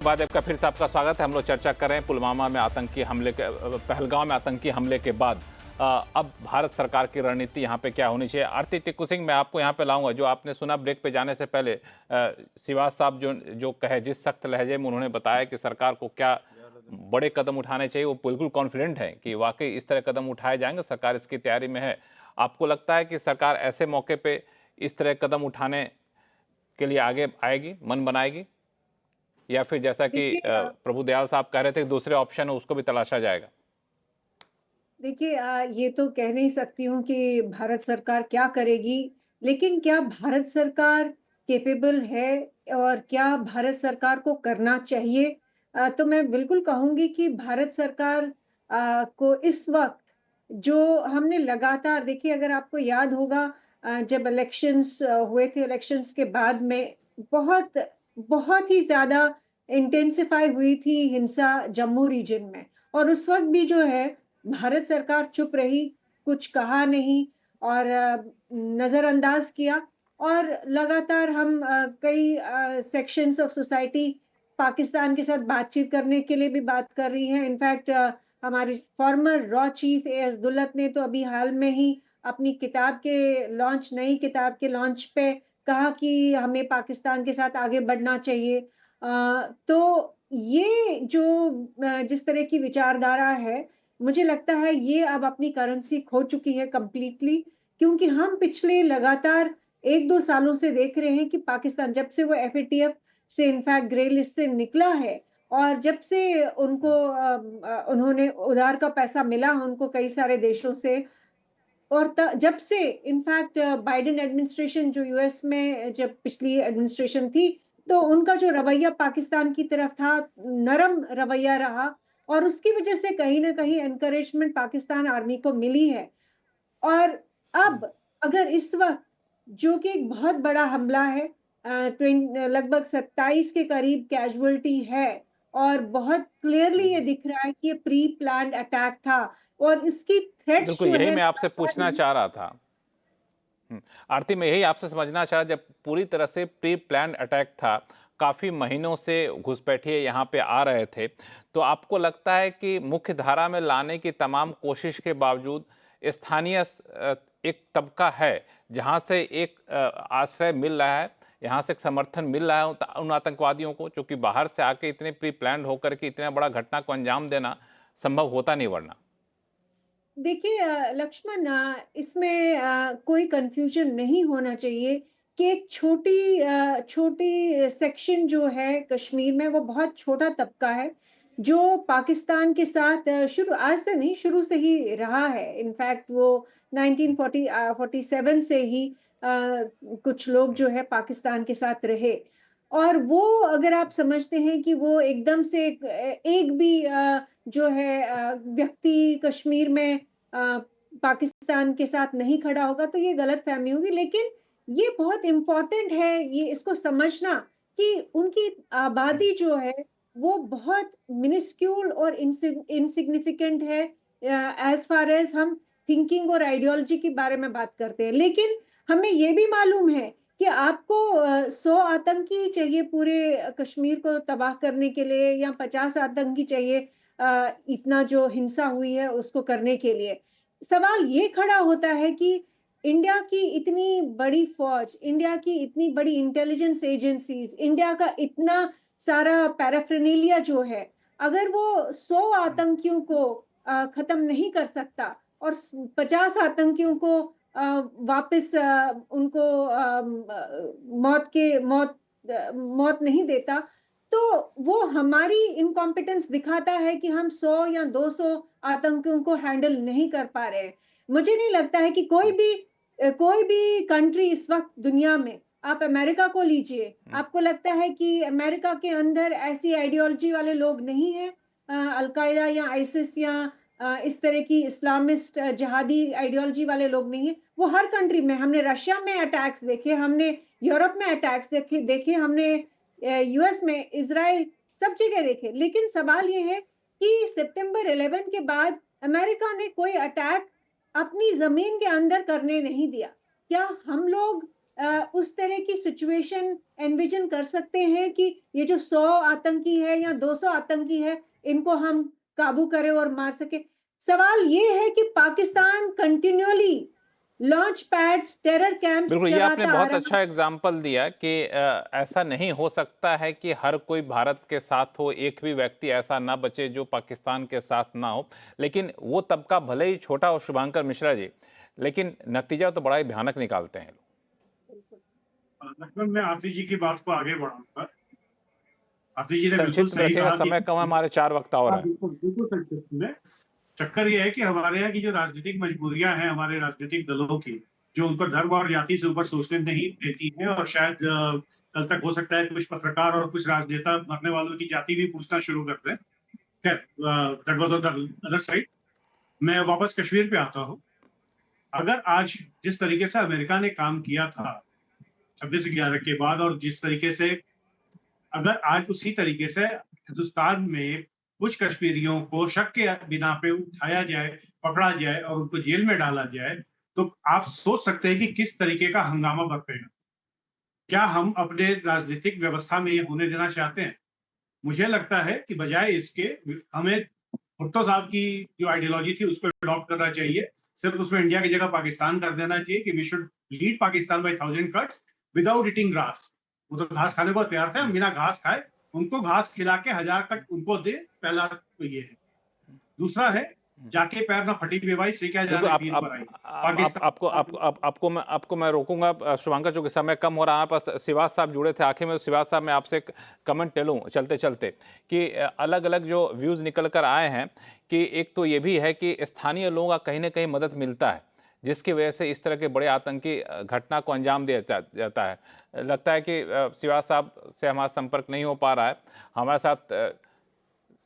बाद आपका फिर से आपका स्वागत है। हम लोग चर्चा कर रहे हैं पुलवामा में आतंकी हमले के पहलगांव में आतंकी हमले के बाद अब भारत सरकार की रणनीति यहाँ पे क्या होनी चाहिए। आरती टिक्कू सिंह, मैं आपको यहाँ पे लाऊंगा। जो आपने सुना ब्रेक पे जाने से पहले सिवाज साहब जो जो कहे, जिस सख्त लहजे में उन्होंने बताया कि सरकार को क्या बड़े कदम उठाने चाहिए, वो बिल्कुल कॉन्फिडेंट है कि वाकई इस तरह कदम उठाए जाएंगे, सरकार इसकी तैयारी में है। आपको लगता है कि सरकार ऐसे मौके पे इस तरह कदम उठाने के लिए आगे आएगी, मन बनाएगी, या फिर जैसा कि देखिए प्रभु दयाल साहब कह रहे थे दूसरे ऑप्शन है उसको भी तलाशा जाएगा? देखिए ये तो कह नहीं सकती हूँ कि भारत सरकार क्या करेगी, लेकिन क्या भारत सरकार कैपेबल है और क्या भारत सरकार को करना चाहिए? तो मैं बिल्कुल कहूँगी कि भारत सरकार को इस वक़्त जो हमने लगातार देखिए अगर आपको याद होगा जब इलेक्शंस हुए थे, इलेक्शंस के बाद में बहुत बहुत ही ज़्यादा इंटेंसिफ़ाई हुई थी हिंसा जम्मू रीजन में और उस वक़्त भी जो है भारत सरकार चुप रही, कुछ कहा नहीं और नज़रअंदाज किया और लगातार हम कई सेक्शंस ऑफ सोसाइटी पाकिस्तान के साथ बातचीत करने के लिए भी बात कर रही हैं। इनफैक्ट हमारे farmer raw chief as Dulat ने तो अभी हाल में ही अपनी नई किताब के लॉन्च पे कहा कि हमें पाकिस्तान के साथ आगे बढ़ना चाहिए। तो ये जो जिस तरह की विचारधारा है मुझे लगता है ये अब अपनी करेंसी खो चुकी है कंप्लीटली क्योंकि हम पिछले लगातार 1-2 सालों से देख रहे हैं कि पाकिस्तान जब से वो एफएटीएफ से इनफैक्ट ग्रे लिस्ट से निकला है और जब से उन्होंने उधार का पैसा मिला उनको कई सारे देशों से और जब से इनफैक्ट बाइडेन एडमिनिस्ट्रेशन जो यूएस में जब पिछली एडमिनिस्ट्रेशन थी तो उनका जो रवैया पाकिस्तान की तरफ था नरम रवैया रहा और उसकी वजह से कहीं ना कहीं एनकरेजमेंट पाकिस्तान आर्मी को मिली है और अब अगर इस वक्त जो कि एक बहुत बड़ा हमला है लगभग 27 के करीब कैजुअलिटी है और बहुत क्लियरली ये दिख रहा है कि ये प्री प्लान्ड अटैक था और इसकी थ्रेट्स बिल्कुल, जो यही है मैं आपसे लगातार पूछना चाह रहा था। आरती, मैं यही आपसे समझना चाह रहा, जब पूरी तरह से प्री प्लान अटैक था, काफ़ी महीनों से घुसपैठिए यहाँ पे आ रहे थे, तो आपको लगता है कि मुख्य धारा में लाने की तमाम कोशिश के बावजूद स्थानीय एक तबका है जहाँ से एक आश्रय मिल रहा है, यहाँ से एक समर्थन मिल रहा है उन आतंकवादियों को, चूंकि बाहर से आके इतने प्री प्लान होकर के इतना बड़ा घटना को अंजाम देना संभव होता नहीं वरना। देखिए लक्ष्मण इसमें कोई कंफ्यूजन नहीं होना चाहिए कि एक छोटी सेक्शन जो है कश्मीर में वो बहुत छोटा तबका है जो पाकिस्तान के साथ शुरू आज से नहीं शुरू से ही रहा है इनफैक्ट वो 1947 से ही कुछ लोग जो है पाकिस्तान के साथ रहे और वो अगर आप समझते हैं कि वो एकदम से एक भी जो है व्यक्ति कश्मीर में पाकिस्तान के साथ नहीं खड़ा होगा तो ये गलतफहमी होगी लेकिन ये बहुत इम्पोर्टेंट है ये इसको समझना कि उनकी आबादी जो है वो बहुत मिनिस्क्यूल और इनसिग्निफिकेंट है एज फार एज हम थिंकिंग और आइडियोलॉजी के बारे में बात करते हैं लेकिन हमें ये भी मालूम है कि आपको 100 आतंकी चाहिए पूरे कश्मीर को तबाह करने के लिए या 50 आतंकी चाहिए इतना जो हिंसा हुई है उसको करने के लिए सवाल ये खड़ा होता है कि इंडिया की इतनी बड़ी फौज, इंडिया की इतनी बड़ी इंटेलिजेंस एजेंसीज, इंडिया का इतना सारा पैराफर्नेलिया जो है, अगर वो 100 आतंकियों को खत्म नहीं कर सकता और 50 आतंकियों को वापस उनको मौत नहीं देता, तो वो हमारी इनकॉम्पिटेंस दिखाता है कि हम 100 या 200 आतंकियों को हैंडल नहीं कर पा रहे हैं। मुझे नहीं लगता है कि कोई भी कंट्री इस वक़्त दुनिया में आप अमेरिका को लीजिए, आपको लगता है कि अमेरिका के अंदर ऐसी आइडियोलॉजी वाले लोग नहीं हैं अल-कायदा या आइसिस या इस तरह की इस्लामिस्ट जिहादी आइडियोलॉजी वाले लोग नहीं हैं। वो हर कंट्री में हमने रशिया में अटैक्स देखे, हमने यूरोप में अटैक्स देखे हमने यूएस में, इज़राइल सब जगह देखे। लेकिन सवाल ये है कि सितंबर 11 के बाद अमेरिका ने कोई अटैक अपनी ज़मीन के अंदर करने नहीं दिया। क्या हम लोग उस तरह की सिचुएशन एनविजन कर सकते हैं कि ये जो 100 आतंकी है या 200 आतंकी है, इनको हम काबू करें और मार सके? सवाल ये है कि Pakistan continually launch pads, terror camps बिल्कुल, ये आपने चलाता आ बहुत रहा। अच्छा एग्जाम्पल दिया कि ऐसा नहीं हो सकता है कि हर कोई भारत के साथ हो, एक भी व्यक्ति ऐसा ना बचे जो पाकिस्तान के साथ ना हो। लेकिन वो तबका भले ही छोटा हो, शुभांकर मिश्रा जी, लेकिन नतीजा तो बड़ा ही भयानक निकालते हैं लोग। लगभग मैं आतिश जी की बात को आगे बढ़ाऊंगा। आतिश जी ने बिल्कुल संक्षिप्त में सही रखिएगा, कहा समय कि कम है, हमारे 4 वक्ता और हैं। बिल्कुल संक्षिप्त में चक्कर ये है कि हमारे यहाँ की जो राजनीतिक मजबूरियां हैं हमारे राजनीतिक दलों की, जो उनको धर्म और जाति से ऊपर सोचने नहीं देती है, और शायद कल तक हो सकता है कुछ पत्रकार और कुछ राजनेता मरने वालों की जाति भी पूछना शुरू कर दें। खैर, that was on the other side. मैं वापस कश्मीर पे आता हूँ। अगर आज जिस तरीके से अमेरिका ने काम किया था 26/11 के बाद, और जिस तरीके से अगर आज उसी तरीके से हिंदुस्तान में कुछ कश्मीरियों को शक के बिना पे उठाया जाए, पकड़ा जाए और उनको जेल में डाला जाए, तो आप सोच सकते हैं कि किस तरीके का हंगामा बरपेगा। क्या हम अपने राजनीतिक व्यवस्था में ये होने देना चाहते हैं? मुझे लगता है कि बजाय इसके हमें भुट्टो साहब की जो आइडियोलॉजी थी उसको अडॉप्ट करना चाहिए। सिर्फ उसमें इंडिया की जगह पाकिस्तान कर देना चाहिए कि we should lead Pakistan by 1000 cuts without eating grass. वो तो घास खाने को तैयार थे, हम बिना घास खाए उनको घास खिला के 1000 कट उनको दे। पहला तो ये है। दूसरा है, जाके पैर ना फटी बेवाई से क्या बिल्कुल, जाने पीर पर आई। पाकिस्तान आपको मैं रोकूंगा शुभांकर, चूंकि समय कम हो रहा है। यहाँ पर सिवाज साहब जुड़े थे आखिर में। सिवाज साहब, मैं आपसे एक कमेंट ले लूँ चलते चलते कि अलग अलग जो व्यूज़ निकल कर आए हैं कि एक तो ये भी है कि स्थानीय लोगों का कहीं ना कहीं मदद मिलता है, जिसकी वजह से इस तरह के बड़े आतंकी घटना को अंजाम दिया जाता है। लगता है कि सिवाज साहब से हमारा संपर्क नहीं हो पा रहा है। हमारे साथ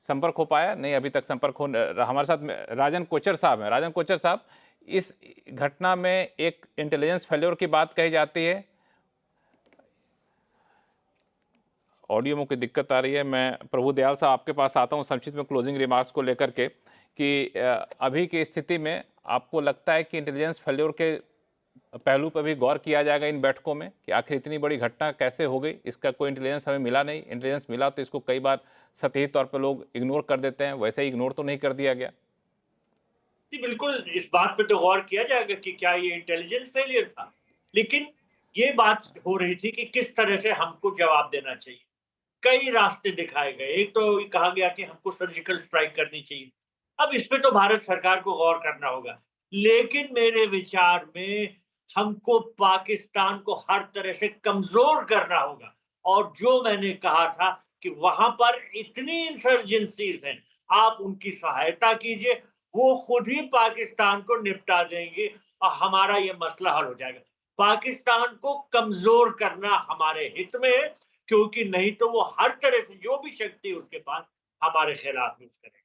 संपर्क हो पाया नहीं अभी तक? संपर्क हो हमारे साथ राजन कोचर साहब हैं। राजन कोचर साहब, इस घटना में एक इंटेलिजेंस फेल्योर की बात कही जाती है। ऑडियो में कोई दिक्कत आ रही है। मैं प्रभु दयाल साहब आपके पास आता हूं संक्षिप्त में क्लोजिंग रिमार्क्स को लेकर के कि अभी की स्थिति में आपको लगता है कि इंटेलिजेंस फेल्योर के पहलू पर भी गौर किया जाएगा इन बैठकों में कि आखिर इतनी बड़ी घटना कैसे हो गई? इसका कोई इंटेलिजेंस हमें मिला नहीं, इंटेलिजेंस मिला तो इसको कई बार सतही तौर पर लोग इग्नोर कर देते हैं, वैसे ही इग्नोर तो नहीं कर दिया गया। जी बिल्कुल, इस बात पे तो गौर किया जाएगा कि क्या ये इंटेलिजेंस फेलियर था, लेकिन ये बात हो रही थी कि किस तरह से हमको जवाब देना चाहिए। कई रास्ते दिखाए गए। एक तो ये कहा गया कि हमको सर्जिकल स्ट्राइक करनी चाहिए। अब इस पे तो भारत सरकार को गौर करना होगा, लेकिन मेरे विचार में हमको पाकिस्तान को हर तरह से कमजोर करना होगा। और जो मैंने कहा था कि वहां पर इतनी इंसर्जेंसीज हैं, आप उनकी सहायता कीजिए, वो खुद ही पाकिस्तान को निपटा देंगे और हमारा ये मसला हल हो जाएगा। पाकिस्तान को कमजोर करना हमारे हित में है, क्योंकि नहीं तो वो हर तरह से जो भी शक्ति है उसके पास हमारे खिलाफ यूज करेगा।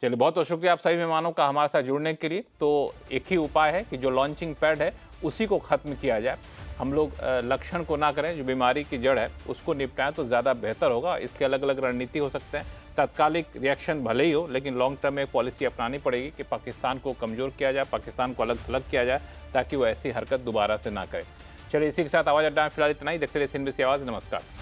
चलिए, बहुत बहुत शुक्रिया आप सभी मेहमानों का हमारे साथ जुड़ने के लिए। तो एक ही उपाय है कि जो लॉन्चिंग पैड है उसी को ख़त्म किया जाए। हम लोग लक्षण को ना करें, जो बीमारी की जड़ है उसको निपटाएं तो ज़्यादा बेहतर होगा। इसके अलग अलग रणनीति हो सकते हैं। तात्कालिक रिएक्शन भले ही हो, लेकिन लॉन्ग टर्म में एक पॉलिसी अपनानी पड़ेगी कि पाकिस्तान को कमज़ोर किया जाए, पाकिस्तान को अलग थलग किया जाए, ताकि वो ऐसी हरकत दोबारा से ना करे। चलिए, इसी के साथ आवाज़ अड्डा में फिलहाल इतना ही। देखते रहिए CNBC आवाज़। नमस्कार।